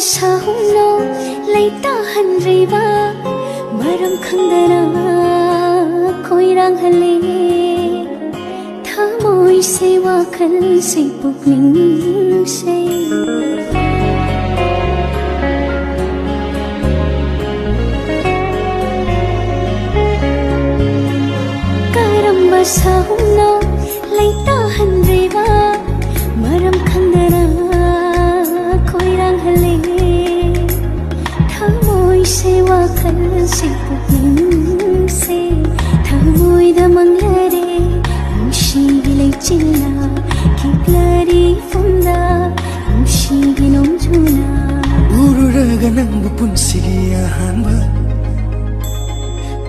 sao lấy ta hằn rì ba maram khangdana khoi rang hale tha moi se wa khal se pukning se karamba sao lấy ta hằn rì ba maram khangdana khoi rang hale se wa khal se pukning se thamoi da manglare nushi gilai chilla kiklari funda nushi ginom juna ururaga nangu punsigi ahanba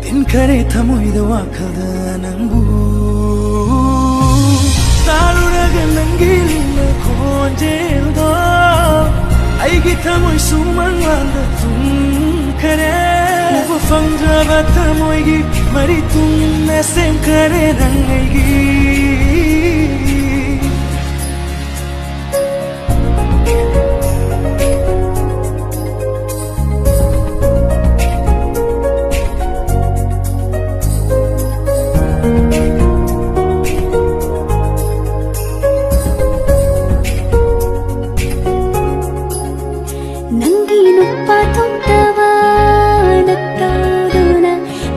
tin kare thamoi da wa khal da nangu taruraga nangilina khonjel do aigi thamoi sumanganda kare wo fangraba tamoigi mari tumne sem kare rangaigi nangi nupa thongtaba nattaduna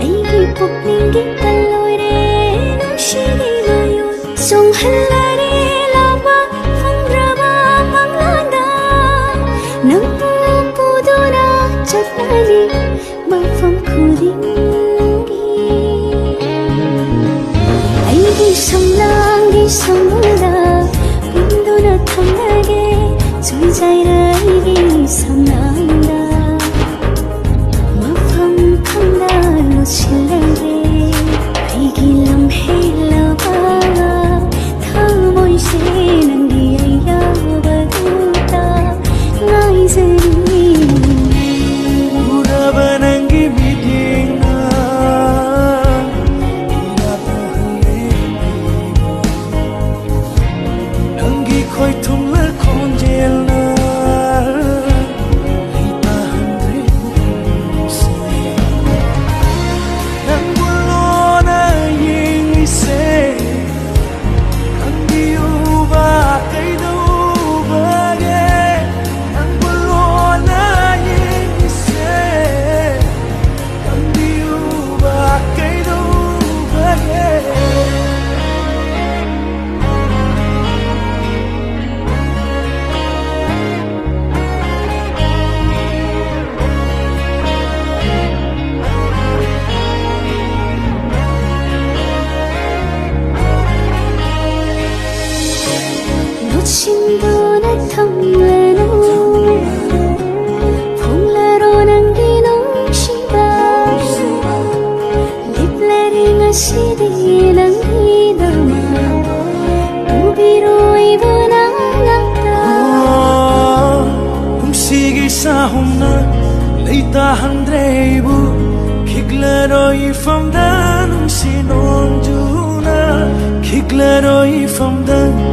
aigi pukningi kallore nushigi mayun songhallare lama fangraba manglanda nampu puduna chatnani mafam khudingi aigi samlangi samula pinduna thamlage sunjaira aigi samnanda mafam khanda lusilare aigi lamhe laba thamoi se nangi ayabaduta ngaizani uraba nangi midinga irapahale nangi khoi thumla khonjelna Sindona thamlanu phonglaro nangi nongsiba liplari ngasidi nangi dama ubiroi banalata umsigi sahumna leita handreibu khiglaroi famdan umsi nonjuna khiglaroi famdan